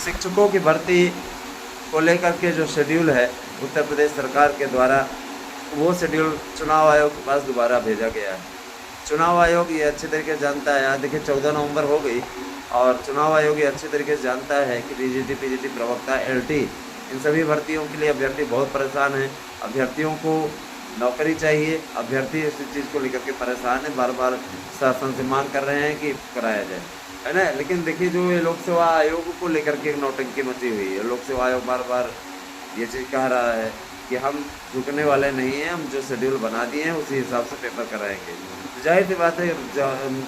शिक्षकों की भर्ती को लेकर के जो शेड्यूल है उत्तर प्रदेश सरकार के द्वारा, वो शेड्यूल चुनाव आयोग के पास दोबारा भेजा गया है। चुनाव आयोग ये अच्छी तरीके से जानता है, आज देखिए 14 नवंबर हो गई, और चुनाव आयोग ये अच्छी तरीके से जानता है कि टीजीटी, पीजीटी, प्रवक्ता, एलटी, इन सभी भर्तियों के लिए अभ्यर्थी बहुत परेशान हैं। अभ्यर्थियों को नौकरी चाहिए, अभ्यर्थी इस चीज़ को लेकर के परेशान है, बार बार शासन से मांग कर रहे हैं कि कराया जाए, है ना। लेकिन देखिए जो ये लोक सेवा आयोग को लेकर के एक नौटंकी मची हुई है। लोक सेवा आयोग बार बार ये चीज़ कह रहा है कि हम झुकने वाले नहीं हैं, हम जो शेड्यूल बना दिए हैं उसी हिसाब से पेपर कराएंगे। तो जाहिर सी बात है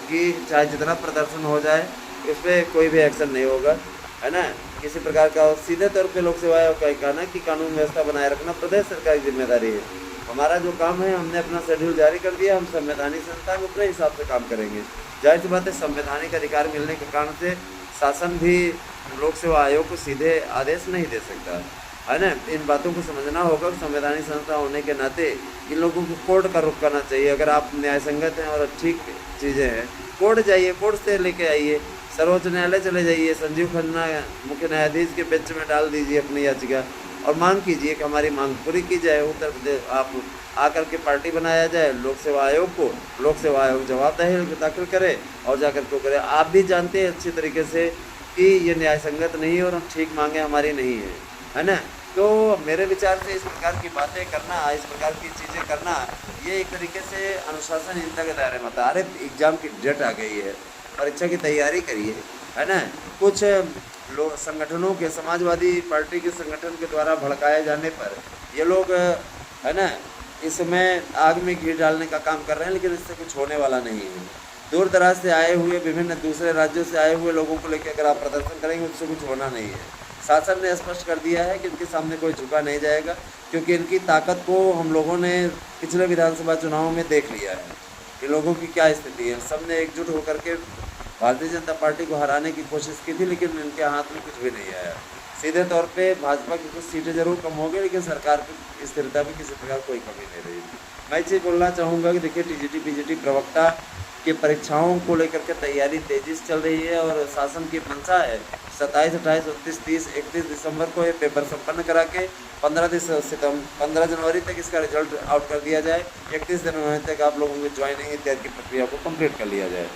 कि चाहे जितना प्रदर्शन हो जाए इस पर कोई भी एक्शन नहीं होगा, है ना। किसी प्रकार का सीधे तौर पे लोक सेवा आयोग का कहना कि कानून व्यवस्था बनाए रखना प्रदेश सरकार की जिम्मेदारी है। हमारा जो काम है, हमने अपना शेड्यूल जारी कर दिया, हम संवैधानिक संस्था में अपने हिसाब से काम करेंगे। जाहिर सी बात है संवैधानिक अधिकार मिलने के कारण से शासन भी लोक सेवा आयोग को सीधे आदेश नहीं दे सकता, है ना। इन बातों को समझना होगा कि संवैधानिक संस्था होने के नाते इन लोगों को कोर्ट का रुख करना चाहिए। अगर आप न्याय संगत हैं और ठीक चीज़ें हैं, कोर्ट जाइए, कोर्ट से लेके आइए, सर्वोच्च न्यायालय चले जाइए, संजीव खन्ना मुख्य न्यायाधीश के बेंच में डाल दीजिए अपनी याचिका और मांग कीजिए कि हमारी मांग पूरी की जाए। उत्तर प्रदेश आप आकर के पार्टी बनाया जाए लोक सेवा आयोग को, लोक सेवा आयोग जवाब दाखिल करे और जाकर के करे। आप भी जानते हैं अच्छी तरीके से कि ये न्याय संगत नहीं है और ठीक मांगे हमारी नहीं है ना। तो मेरे विचार से इस प्रकार की बातें करना, इस प्रकार की चीज़ें करना, ये एक तरीके से अनुशासनहीनता के दायरे में आता। अरे एग्जाम की डेट आ गई है, परीक्षा की तैयारी करिए, है ना। कुछ लोग संगठनों के, समाजवादी पार्टी के संगठन के द्वारा भड़काए जाने पर ये लोग, है ना, इसमें आग में घी डालने का काम कर रहे हैं, लेकिन इससे कुछ होने वाला नहीं है। दूर दराज से आए हुए, विभिन्न दूसरे राज्यों से आए हुए लोगों को लेकर अगर आप प्रदर्शन करेंगे उससे कुछ होना नहीं है। शासन ने स्पष्ट कर दिया है कि इनके सामने कोई झुका नहीं जाएगा, क्योंकि इनकी ताकत को हम लोगों ने पिछले विधानसभा चुनाव में देख लिया है कि लोगों की क्या स्थिति है। सब ने एकजुट होकर के भारतीय जनता पार्टी को हराने की कोशिश की थी, लेकिन इनके हाथ में कुछ भी नहीं आया। सीधे तौर पे भाजपा की कुछ सीटें जरूर कम हो गई, लेकिन सरकार की स्थिरता में किसी प्रकार कोई कमी नहीं रही। मैं ये बोलना चाहूँगा कि देखिए टीजीटी, पीजीटी, प्रवक्ता की परीक्षाओं को लेकर के तैयारी तेजी से चल रही है और शासन की मंशा है 27, 28, 29, 30, 31 दिसंबर को ये पेपर संपन्न करा के 15 जनवरी तक इसका रिजल्ट आउट कर दिया जाए। 31 जनवरी तक आप लोगों की ज्वाइनिंग इत्यादि की प्रक्रिया को कंप्लीट कर लिया जाए।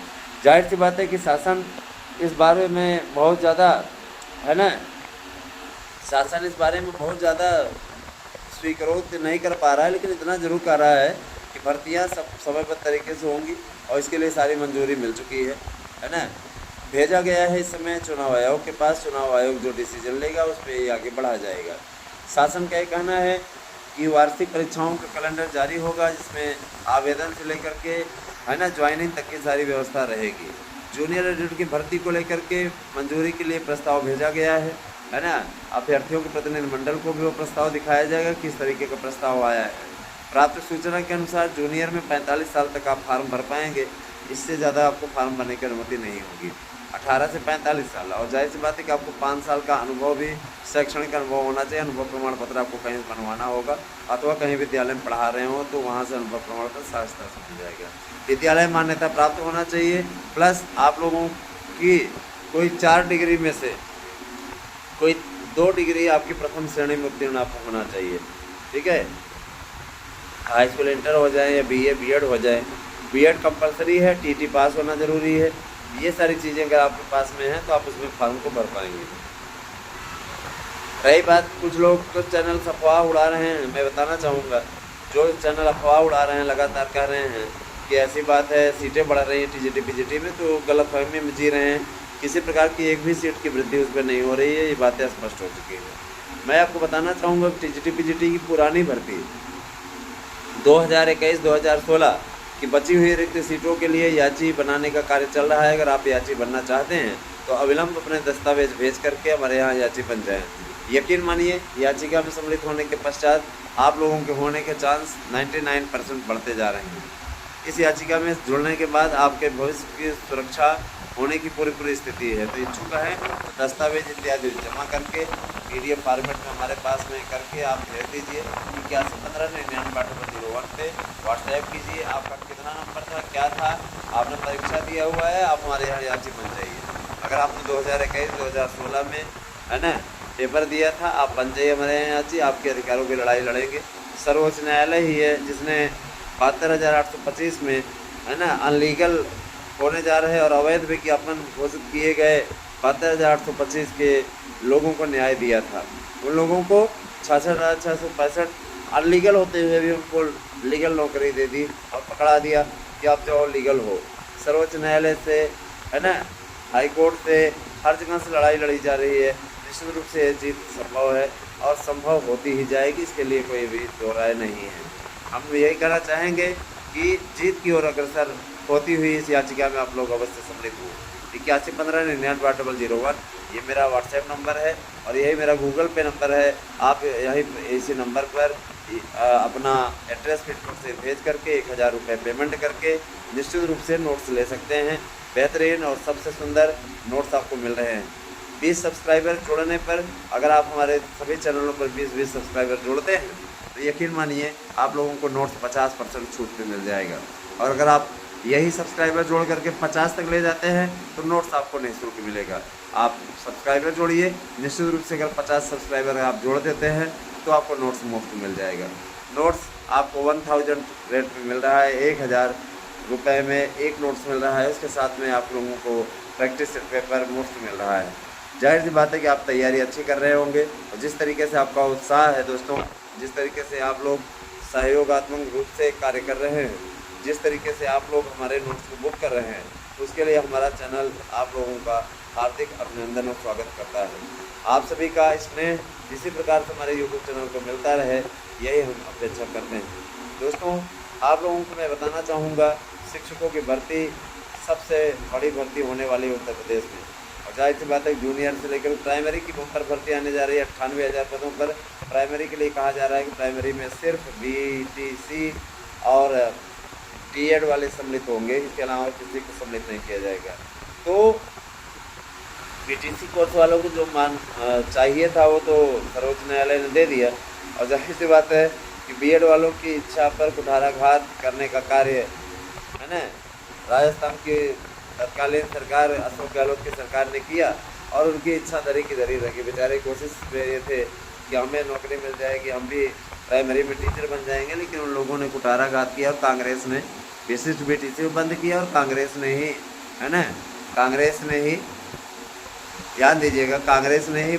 जाहिर सी बात है कि शासन इस बारे में बहुत ज़्यादा, है ना, शासन इस बारे में बहुत ज़्यादा स्वीकृत नहीं कर पा रहा है, लेकिन इतना जरूर कर रहा है कि भर्तियाँ सब समयबद्ध तरीके से होंगी और इसके लिए सारी मंजूरी मिल चुकी है ना। भेजा गया है इस समय चुनाव आयोग के पास। चुनाव आयोग जो डिसीजन लेगा उस पर ये आगे बढ़ा जाएगा। शासन का ये कहना है कि वार्षिक परीक्षाओं का कैलेंडर जारी होगा, जिसमें आवेदन से लेकर के, है ना, ज्वाइनिंग तक की सारी व्यवस्था रहेगी। जूनियर एडिटर की भर्ती को लेकर के मंजूरी के लिए प्रस्ताव भेजा गया है ना। अभ्यर्थियों के प्रतिनिधिमंडल को भी वो प्रस्ताव दिखाया जाएगा, किस तरीके का प्रस्ताव आया है। प्राप्त सूचना के अनुसार जूनियर में 45 साल तक आप फार्म भर पाएंगे, इससे ज़्यादा आपको फार्म भरने की अनुमति नहीं होगी। 18 से 45 साल, और जाहिर सी बात है कि आपको 5 साल का अनुभव भी, शैक्षणिक अनुभव होना चाहिए। अनुभव प्रमाण पत्र आपको कहीं बनवाना होगा, अथवा कहीं विद्यालय में पढ़ा रहे हो तो वहाँ से अनुभव प्रमाण पत्र सहजता से मिल जाएगा। विद्यालय मान्यता प्राप्त होना चाहिए, प्लस आप लोगों की कोई 4 डिग्री में से कोई 2 डिग्री आपकी प्रथम श्रेणी में उत्तीर्ण आपको होना चाहिए, ठीक है। हाई स्कूल इंटर हो जाए या बीए, बीएड हो जाए। बीएड कंपलसरी है, टीटी पास होना ज़रूरी है। ये सारी चीज़ें अगर आपके पास में हैं तो आप उसमें फॉर्म को भर पाएंगे। रही बात, कुछ लोग तो चैनल अफवाह उड़ा रहे हैं, मैं बताना चाहूँगा, जो चैनल अफवाह उड़ा रहे हैं, लगातार कह रहे हैं कि ऐसी बात है सीटें बढ़ रही हैं टीजीटी, पीजीटी में, तो गलतफहमी में जी रहे हैं। किसी प्रकार की एक भी सीट की वृद्धि उस पर नहीं हो रही है, ये बातें स्पष्ट हो चुकी हैं। मैं आपको बताना चाहूँगा कि टीजीटी, पीजीटी की पुरानी भर्ती 2021-2016 की बची हुई रिक्त सीटों के लिए याची बनाने का कार्य चल रहा है। अगर आप याची बनना चाहते हैं तो अविलंब अपने दस्तावेज भेज करके हमारे यहाँ याची बन जाएँ। यकीन मानिए, याचिका में सम्मिलित होने के पश्चात आप लोगों के होने के चांस 99% बढ़ते जा रहे हैं। इस याचिका में जुड़ने के बाद आपके भविष्य की सुरक्षा होने की पूरी स्थिति है। तो इच्छुक है तो दस्तावेज इत्यादि जमा करके PDF फॉर्मेट में हमारे पास में करके आप भेज दीजिए। 811599 पे व्हाट्सएप कीजिए। आपका कितना नंबर था, क्या था, आपने परीक्षा दिया हुआ है, आप हमारे यहाँ याची बन जाइए। अगर आपने 2021-2016 में है ना, पेपर दिया था, आप बन जाइए हमारे यहाँ जी, आपके अधिकारों की लड़ाई लड़ेंगे। सर्वोच्च न्यायालय ही है जिसने 72,825 में, है ना, अनलीगल होने जा रहे और अवैध विज्ञापन घोषित किए गए 72,825 के लोगों को न्याय दिया था। उन लोगों को 66,665 अनलीगल होते हुए भी उनको लीगल नौकरी दे दी और पकड़ा दिया कि आप जाओ लीगल हो। सर्वोच्च न्यायालय से, है ना, हाई कोर्ट से, हर जगह से लड़ाई लड़ी जा रही है। निश्चित रूप से ये जीत संभव है और संभव होती ही जाएगी, इसके लिए कोई भी दो राय नहीं है। हम यही कहना चाहेंगे कि जीत की ओर अग्रसर होती हुई इस याचिका में आप लोग अवश्य सम्मिलित हो। 8115998001 ये मेरा व्हाट्सएप नंबर है और यही मेरा गूगल पे नंबर है। आप यही इसी नंबर पर अपना एड्रेस फिटकोड से भेज करके 1000 रुपये पेमेंट करके निश्चित रूप से नोट्स ले सकते हैं। बेहतरीन और सबसे सुंदर नोट्स आपको मिल रहे हैं। 20 सब्सक्राइबर जोड़ने पर, अगर आप हमारे सभी चैनलों पर 20 सब्सक्राइबर जोड़ते हैं तो यकीन मानिए आप लोगों को नोट्स 50% छूट पे मिल जाएगा। और अगर आप यही सब्सक्राइबर जोड़ करके 50 तक ले जाते हैं तो नोट्स आपको निःशुल्क मिलेगा। आप सब्सक्राइबर जोड़िए, निश्चित रूप से अगर 50 सब्सक्राइबर आप जोड़ देते हैं तो आपको नोट्स मुफ्त मिल जाएगा। नोट्स आपको 1000 रेट में मिल रहा है, 1000 रुपये में एक नोट्स मिल रहा है। उसके साथ में आप लोगों को प्रैक्टिस पेपर मुफ्त मिल रहा है। जाहिर सी बात है कि आप तैयारी अच्छी कर रहे होंगे और जिस तरीके से आपका उत्साह है दोस्तों, जिस तरीके से आप लोग सहयोगात्मक रूप से कार्य कर रहे हैं, जिस तरीके से आप लोग हमारे नोट्स को बुक कर रहे हैं, उसके लिए हमारा चैनल आप लोगों का हार्दिक अभिनंदन और स्वागत करता है। आप सभी का स्नेह इसी प्रकार से हमारे यूट्यूब चैनल को मिलता रहे, यही हम अपेक्षा करते हैं। दोस्तों, आप लोगों को मैं बताना चाहूँगा, शिक्षकों की भर्ती सबसे बड़ी भर्ती होने वाली उत्तर प्रदेश में। और जाहिर सी बात है जूनियर से लेकर प्राइमरी की बम्पर भर्ती आने जा रही है 98,000 पदों पर। प्राइमरी के लिए कहा जा रहा है कि प्राइमरी में सिर्फ BTC और TED वाले सम्मिलित होंगे, इसके अलावा किसी को सम्मिलित नहीं किया जाएगा। तो BTC कोर्स वालों को जो मान चाहिए था वो तो सर्वोच्च न्यायालय ने दे दिया। और जाहिर सी बात है कि BEd वालों की इच्छा पर कुठाराघात करने का कार्य, है ना, राजस्थान की तत्कालीन सरकार अशोक गहलोत की सरकार ने किया और उनकी इच्छा दरी की दरी रखी। बेचारे कोशिश में ये थे कि हमें नौकरी मिल जाएगी, हम भी प्राइमरी में टीचर बन जाएंगे, लेकिन उन लोगों ने कुठाराघात किया और कांग्रेस ने विशिष्ट BTC बंद किया और कांग्रेस ने ही, है ना, कांग्रेस ने ही, ध्यान दीजिएगा, कांग्रेस ने ही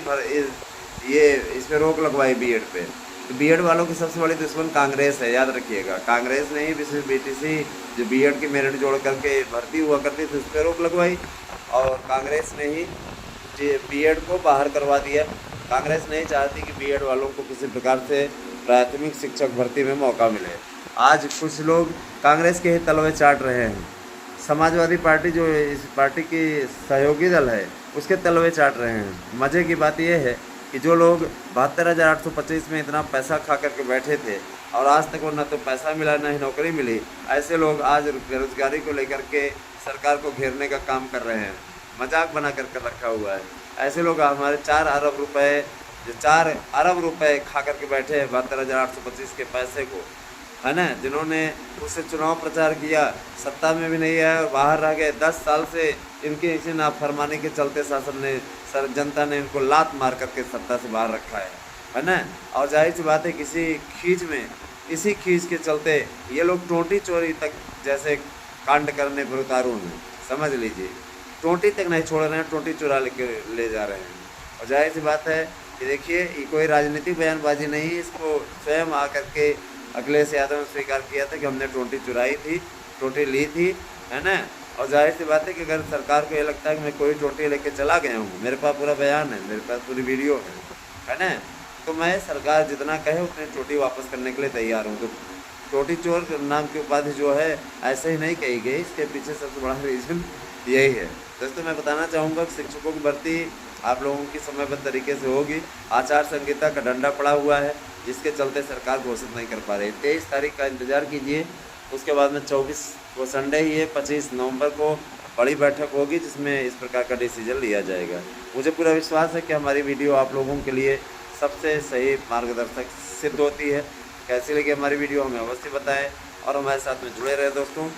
ये इस पर रोक लगवाई BEd पे। तो BEd वालों की सबसे बड़ी दुश्मन कांग्रेस है, याद रखिएगा। कांग्रेस ने ही विशिष्ट BTC जो BEd की मेरिट जोड़ करके भर्ती हुआ करती थी उस पर रोक लगवाई और कांग्रेस ने ही BEd को बाहर करवा दिया। कांग्रेस नहीं चाहती कि BEd वालों को किसी प्रकार से प्राथमिक शिक्षक भर्ती में मौका मिले। आज कुछ लोग कांग्रेस के ही तलवे चाट रहे हैं। समाजवादी पार्टी जो इस पार्टी की सहयोगी दल है उसके तलवे चाट रहे हैं। मज़े की बात यह है कि जो लोग 72,825 में इतना पैसा खा करके बैठे थे और आज तक वो न तो पैसा मिला न ही नौकरी मिली, ऐसे लोग आज बेरोजगारी को लेकर के सरकार को घेरने का काम कर रहे हैं, मजाक बना कर रखा हुआ है। ऐसे लोग हमारे 4 अरब रुपए, जो 4 अरब रुपए खा करके बैठे हैं 72,825 के पैसे को, है ना, जिन्होंने उससे चुनाव प्रचार किया, सत्ता में भी नहीं आया और बाहर रह गए। 10 साल से इनके इसी नाफरमानी के चलते शासन ने जनता ने इनको लात मार करके सत्ता से बाहर रखा है ना। और जाहिर सी बात है किसी खींच में, इसी खींच के चलते ये लोग टोंटी चोरी तक जैसे कांड करने पर उतारू हैं, समझ लीजिए। टोंटी तक नहीं छोड़ रहे हैं, टोंटी चुरा ले जा रहे हैं। और जाहिर सी बात है कि देखिए ये कोई राजनीतिक बयानबाजी नहीं, इसको स्वयं आकर के अखिलेश यादव ने स्वीकार किया था कि हमने टोंटी चुराई थी, टोंटी ली थी, है ना। और जाहिर सी बात है कि अगर सरकार को ये लगता है कि मैं कोई टोंटी लेके चला गया हूँ, मेरे पास पूरा बयान है, मेरे पास पूरी वीडियो है ना, तो मैं सरकार जितना कहे उतनी टोंटी वापस करने के लिए तैयार हूँ। तो टोंटी चोर नाम की उपाधि जो है ऐसे ही नहीं कही गई, इसके पीछे सबसे बड़ा रीज़न यही है। दोस्तों, मैं बताना चाहूँगा कि शिक्षकों की भर्ती आप लोगों की समयबद्ध तरीके से होगी। आचार संहिता का डंडा पड़ा हुआ है जिसके चलते सरकार घोषित नहीं कर पा रही। 23 तारीख का इंतज़ार कीजिए, उसके बाद में 24 को संडे ही है, 25 नवंबर को बड़ी बैठक होगी जिसमें इस प्रकार का डिसीजन लिया जाएगा। मुझे पूरा विश्वास है कि हमारी वीडियो आप लोगों के लिए सबसे सही मार्गदर्शक सिद्ध होती है। कैसी लगी हमारी वीडियो हमें अवश्य बताएं और हमारे साथ में जुड़े रहे दोस्तों।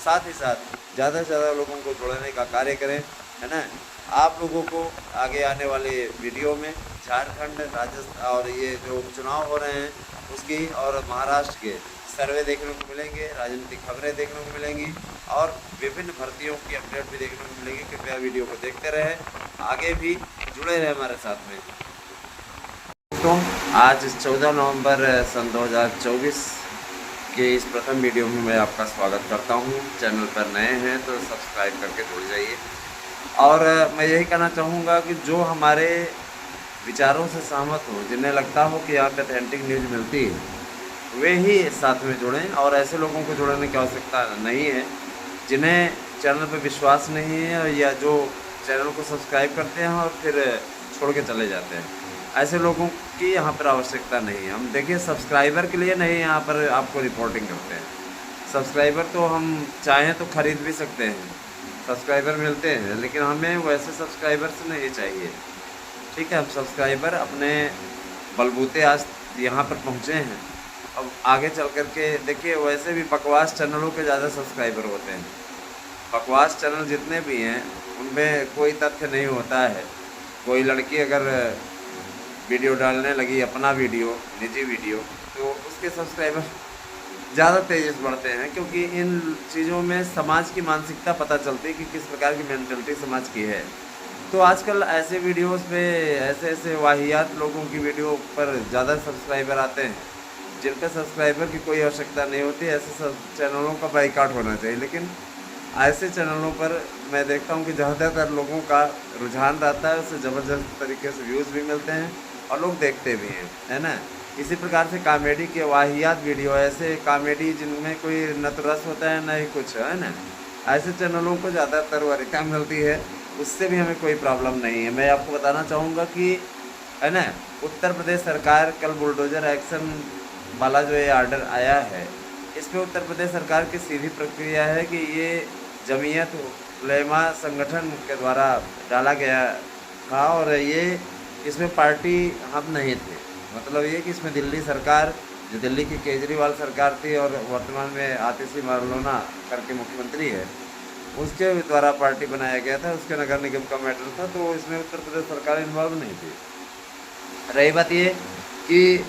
साथ ही साथ ज़्यादा से ज़्यादा लोगों को जोड़ने का कार्य करें, है ना। आप लोगों को आगे आने वाले वीडियो में झारखंड, राजस्थान और ये जो उपचुनाव हो रहे हैं उसकी और महाराष्ट्र के सर्वे देखने को मिलेंगे, राजनीतिक खबरें देखने को मिलेंगी और विभिन्न भर्तियों की अपडेट भी देखने को मिलेगी। कृपया वीडियो को देखते रहें, आगे भी जुड़े रहें हमारे साथ में। तो आज 14 नवंबर सन 2024 के इस प्रथम वीडियो में मैं आपका स्वागत करता हूं। चैनल पर नए हैं तो सब्सक्राइब करके जुड़ जाइए। और मैं यही कहना चाहूँगा कि जो हमारे विचारों से सहमत हो, जिन्हें लगता हो कि यहाँ पे ऑथेंटिक न्यूज़ मिलती है, वे ही साथ में जुड़ें और ऐसे लोगों को जोड़ने की आवश्यकता नहीं है जिन्हें चैनल पर विश्वास नहीं है या जो चैनल को सब्सक्राइब करते हैं और फिर छोड़ के चले जाते हैं। ऐसे लोगों की यहाँ पर आवश्यकता नहीं है। हम देखिए, सब्सक्राइबर के लिए नहीं यहाँ पर आपको रिपोर्टिंग करते हैं। सब्सक्राइबर तो हम चाहें तो ख़रीद भी सकते हैं, सब्सक्राइबर मिलते हैं, लेकिन हमें वैसे सब्सक्राइबर्स नहीं चाहिए। ठीक है, हम सब्सक्राइबर अपने बलबूते आज यहाँ पर पहुँचे हैं। अब आगे चल कर के देखिए, वैसे भी बकवास चैनलों के ज़्यादा सब्सक्राइबर होते हैं। बकवास चैनल जितने भी हैं उनमें कोई तथ्य नहीं होता है। कोई लड़की अगर वीडियो डालने लगी, अपना वीडियो, निजी वीडियो, तो उसके सब्सक्राइबर ज़्यादा तेज़ी से बढ़ते हैं, क्योंकि इन चीज़ों में समाज की मानसिकता पता चलती है कि किस प्रकार की मेंटलिटी समाज की है। तो आजकल ऐसे वीडियोस पे ऐसे ऐसे वाहियात लोगों की वीडियो पर ज़्यादा सब्सक्राइबर आते हैं जिन पर सब्सक्राइबर की कोई आवश्यकता नहीं होती। ऐसे सब चैनलों का बाइकाट होना चाहिए। लेकिन ऐसे चैनलों पर मैं देखता हूँ कि ज़्यादातर लोगों का रुझान रहता है, उससे ज़बरदस्त तरीके से व्यूज़ भी मिलते हैं और लोग देखते भी हैं, है ना। इसी प्रकार से कॉमेडी के वाहियात वीडियो, ऐसे कॉमेडी जिनमें कोई न तो रस होता है न ही कुछ, है ना, ऐसे चैनलों को ज़्यादातर वरीयता मिलती है। उससे भी हमें कोई प्रॉब्लम नहीं है। मैं आपको बताना चाहूँगा कि, है ना, उत्तर प्रदेश सरकार कल बुलडोज़र एक्शन वाला जो ये आर्डर आया है, इस पर उत्तर प्रदेश सरकार की सीधी प्रक्रिया है कि ये जमीयत उलेमा संगठन के द्वारा डाला गया था और ये इसमें पार्टी हम नहीं थे। मतलब ये कि इसमें दिल्ली सरकार, जो दिल्ली की केजरीवाल सरकार थी और वर्तमान में आतिशी मारलोना करके मुख्यमंत्री है, उसके द्वारा पार्टी बनाया गया था। उसके नगर निगम का मैटर था, तो इसमें उत्तर प्रदेश सरकार इन्वॉल्व नहीं थी। रही बात ये कि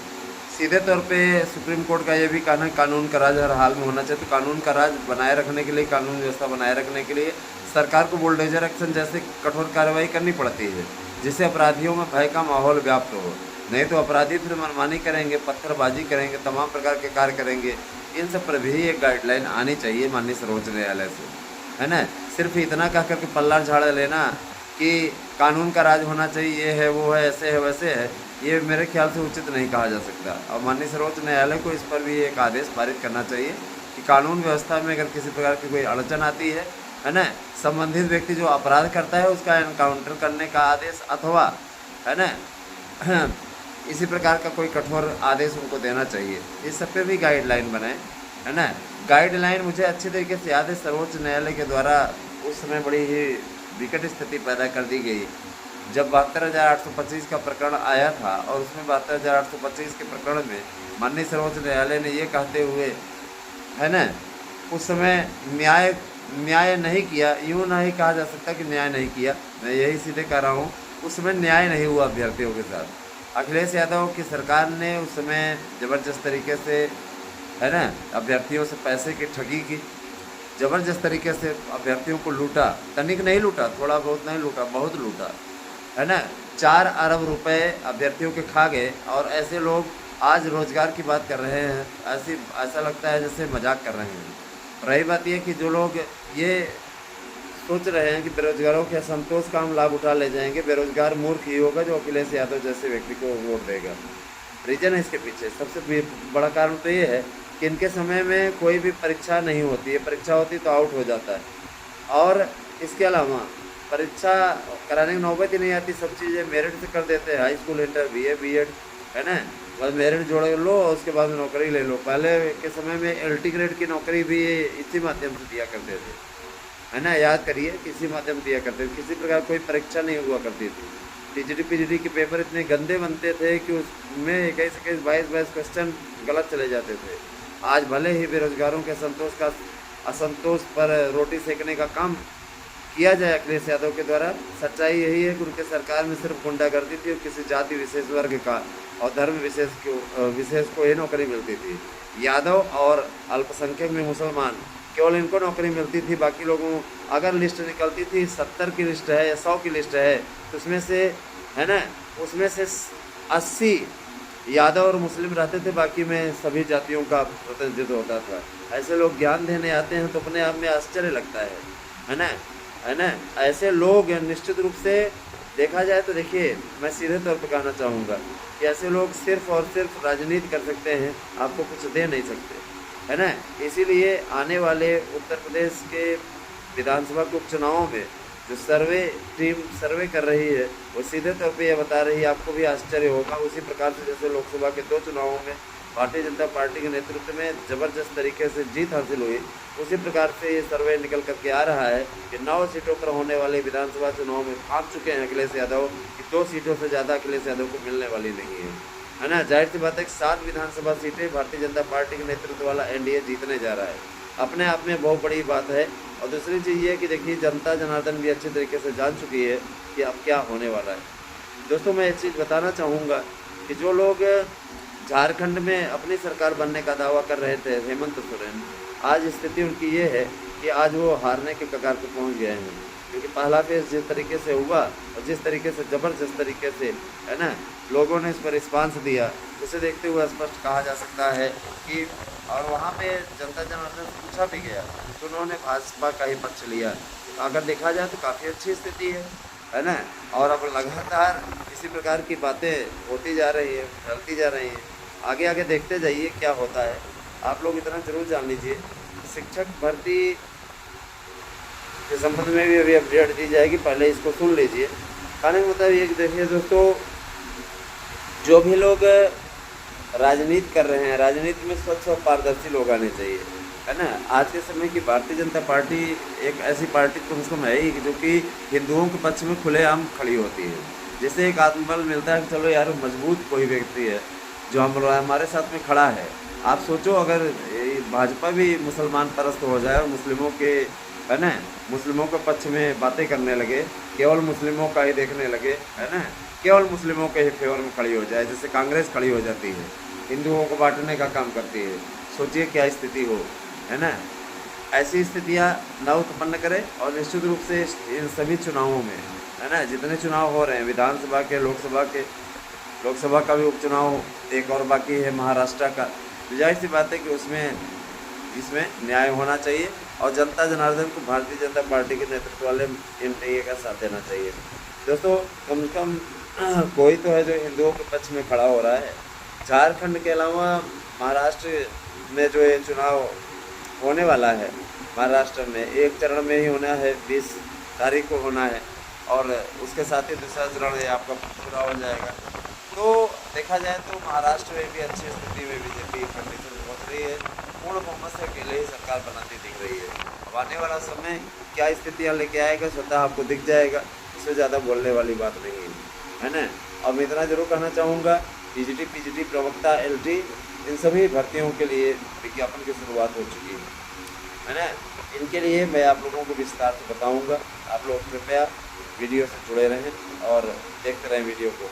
सीधे तौर पे सुप्रीम कोर्ट का ये भी कहना है कानून का राज हर हाल में होना चाहिए। तो कानून का राज बनाए रखने के लिए, कानून व्यवस्था बनाए रखने के लिए सरकार को बुलडोजर एक्शन जैसे कठोर कार्रवाई करनी पड़ती है, जिससे अपराधियों में भय का माहौल व्याप्त हो। नहीं तो अपराधी फिर मनमानी करेंगे, पत्थरबाजी करेंगे, तमाम प्रकार के कार्य करेंगे। इन सब पर भी एक गाइडलाइन आनी चाहिए माननीय सर्वोच्च न्यायालय से, है ना। सिर्फ इतना कह करके पल्ला झाड़ लेना कि कानून का राज होना चाहिए, ये है, वो है, ऐसे है, वैसे है, ये मेरे ख्याल से उचित नहीं कहा जा सकता। और माननीय सर्वोच्च न्यायालय को इस पर भी एक आदेश पारित करना चाहिए कि कानून व्यवस्था में अगर किसी प्रकार की कोई अड़चन आती है ना, संबंधित व्यक्ति जो अपराध करता है उसका एनकाउंटर करने का आदेश, अथवा, है ना, इसी प्रकार का कोई कठोर आदेश उनको देना चाहिए। इस सब पे भी गाइडलाइन बनाए, है ना। गाइडलाइन मुझे अच्छी तरीके से याद है, सर्वोच्च न्यायालय के द्वारा उस समय बड़ी ही विकट स्थिति पैदा कर दी गई जब 72,825 का प्रकरण आया था। और उसमें 72,825 के प्रकरण में माननीय सर्वोच्च न्यायालय ने ये कहते हुए, है ना, उस समय न्याय नहीं किया, यूँ नहीं कहा जा सकता कि न्याय नहीं किया, मैं यही सीधे कह रहा हूँ, उस समय न्याय नहीं हुआ अभ्यर्थियों के साथ। अखिलेश यादव की सरकार ने उस समय ज़बरदस्त तरीके से, है ना, अभ्यर्थियों से पैसे की ठगी की, ज़बरदस्त तरीके से अभ्यर्थियों को लूटा। तनिक नहीं लूटा, थोड़ा बहुत नहीं लूटा, बहुत लूटा, है ना। 4 अरब रुपए अभ्यर्थियों के खा गए। और ऐसे लोग आज रोज़गार की बात कर रहे हैं, ऐसा लगता है जैसे मजाक कर रहे हैं। रही बात यह कि जो लोग ये सोच रहे हैं कि बेरोजगारों के असंतोष का हम लाभ उठा ले जाएंगे, बेरोजगार मूर्ख ही होगा जो अखिलेश यादव जैसे व्यक्ति को वोट देगा। रीजन है इसके पीछे, सबसे बड़ा कारण तो ये है कि इनके समय में कोई भी परीक्षा नहीं होती है, परीक्षा होती तो आउट हो जाता है। और इसके अलावा परीक्षा कराने की नौबत ही नहीं आती, सब चीज़ें मेरिट से कर देते हैं। High school, inter, BA, B.Ed, है ना, बस मेरिट जोड़ लो और उसके बाद नौकरी ले लो। पहले के समय में LT ग्रेड की नौकरी भी इसी माध्यम से दिया करते थे, है ना, याद करिए, किसी माध्यम दिया करते थे, किसी प्रकार कोई परीक्षा नहीं हुआ करती थी। TGT PGT के पेपर इतने गंदे बनते थे कि उसमें 21-22 क्वेश्चन गलत चले जाते थे। आज भले ही बेरोजगारों के असंतोष पर रोटी सेकने का काम किया जाए अखिलेश यादव के द्वारा। सच्चाई यही है कि उनके सरकार में सिर्फ गुंडागर्दी थी और किसी जाति विशेष वर्ग का और धर्म विशेष को ही नौकरी मिलती थी। यादव और अल्पसंख्यक में मुसलमान, केवल इनको नौकरी मिलती थी। बाकी लोगों, अगर लिस्ट निकलती थी 70 की लिस्ट है या 100 की लिस्ट है, तो उसमें से, है ना, उसमें से 80 यादव और मुस्लिम रहते थे, बाकी में सभी जातियों का प्रतिनिधित्व होता था। ऐसे लोग ज्ञान देने आते हैं तो अपने आप में आश्चर्य लगता है ना, है ना। ऐसे लोग निश्चित रूप से देखा जाए तो, देखिए मैं सीधे तौर पर कहना चाहूँगा कि ऐसे लोग सिर्फ और सिर्फ राजनीति कर सकते हैं, आपको कुछ दे नहीं सकते, है ना। इसीलिए आने वाले उत्तर प्रदेश के विधानसभा के उपचुनावों में जो टीम सर्वे कर रही है, वो सीधे तौर पे ये बता रही है, आपको भी आश्चर्य होगा, उसी प्रकार से जैसे लोकसभा के 2 चुनावों में भारतीय जनता पार्टी के नेतृत्व में ज़बरदस्त तरीके से जीत हासिल हुई, उसी प्रकार से ये सर्वे निकल करके आ रहा है कि 9 सीटों पर होने वाले विधानसभा चुनाव में भाग चुके हैं अखिलेश यादव कि 2 सीटों से ज़्यादा अखिलेश यादव को मिलने वाली नहीं है ना। जाहिर सी बात है कि 7 विधानसभा सीटें भारतीय जनता पार्टी के नेतृत्व वाला एनडीए जीतने जा रहा है, अपने आप में बहुत बड़ी बात है। और दूसरी चीज़ ये कि देखिए, जनता जनार्दन भी अच्छी तरीके से जान चुकी है कि अब क्या होने वाला है। दोस्तों, मैं एक चीज़ बताना चाहूँगा कि जो लोग झारखंड में अपनी सरकार बनने का दावा कर रहे थे, हेमंत सोरेन, आज स्थिति उनकी ये है कि आज वो हारने के कगार पर पहुँच गए हैं। क्योंकि पहला फेज जिस तरीके से हुआ और जिस तरीके से ज़बरदस्त तरीके से, है ना, लोगों ने इस पर रिस्पांस दिया, उसे देखते हुए स्पष्ट कहा जा सकता है कि, और वहाँ पे जनता जनार्दन से पूछा भी गया तो उन्होंने भाजपा का ही पक्ष लिया। अगर देखा जाए तो काफ़ी अच्छी स्थिति है ना। और अब लगातार इसी प्रकार की बातें होती जा रही है, फैलती जा रही हैं। आगे आगे देखते जाइए क्या होता है। आप लोग इतना जरूर जान लीजिए, शिक्षक भर्ती के संबंध में भी अभी अपडेट दी जाएगी, पहले इसको सुन लीजिए। कहने का मतलब ये कि देखिए दोस्तों, जो भी लोग राजनीति कर रहे हैं, राजनीति में स्वच्छ और पारदर्शी लोग आने चाहिए, है ना। आज के समय की भारतीय जनता पार्टी एक ऐसी पार्टी कम से कम है ही जो कि हिंदुओं के पक्ष में खुलेआम खड़ी होती है, जिससे एक आत्मबल मिलता है कि चलो यार, मजबूत कोई व्यक्ति है जो हमारे साथ में खड़ा है। आप सोचो, अगर भाजपा भी मुसलमान परस्त हो जाए और मुस्लिमों के, है ना, मुस्लिमों के पक्ष में बातें करने लगे, केवल मुस्लिमों का ही देखने लगे, है ना, केवल मुस्लिमों के ही फेवर में खड़ी हो जाए, जैसे कांग्रेस खड़ी हो जाती है, हिंदुओं को बांटने का काम करती है, सोचिए क्या स्थिति हो, है ना। ऐसी स्थितियाँ न उत्पन्न करें। और निश्चित रूप से इन सभी चुनावों में, है ना, जितने चुनाव हो रहे हैं, विधानसभा के, लोकसभा का भी उपचुनाव एक और बाकी है, महाराष्ट्र का, तो जाहिर सी बात है कि इसमें न्याय होना चाहिए और जनता जनार्दन को भारतीय जनता पार्टी के नेतृत्व वाले एनडीए का साथ देना चाहिए। दोस्तों, कम से कम कोई तो है जो हिंदुओं के पक्ष में खड़ा हो रहा है। झारखंड के अलावा महाराष्ट्र में जो ये चुनाव होने वाला है, महाराष्ट्र में एक चरण में ही होना है, 20 तारीख को होना है, और उसके साथ ही दूसरा चरण ये आपका पूरा हो जाएगा। तो देखा जाए तो महाराष्ट्र में भी अच्छी स्थिति में बीजेपी कंडीशन पहुँच रही है, पूर्ण बहुमत से अकेले ही सरकार बनाती दिख रही है। अब आने वाला समय क्या स्थितियाँ लेके आएगा, स्वतः आपको दिख जाएगा, इससे ज़्यादा बोलने वाली बात नहीं है ना। और मैं इतना जरूर कहना चाहूँगा, टीजीटी, पीजीटी, प्रवक्ता, एलटी, इन सभी भर्तियों के लिए विज्ञापन की शुरुआत हो चुकी है ना। इनके लिए मैं आप लोगों को विस्तार से बताऊँगा। आप लोग कृपया वीडियो से जुड़े रहें और देखते रहें वीडियो को।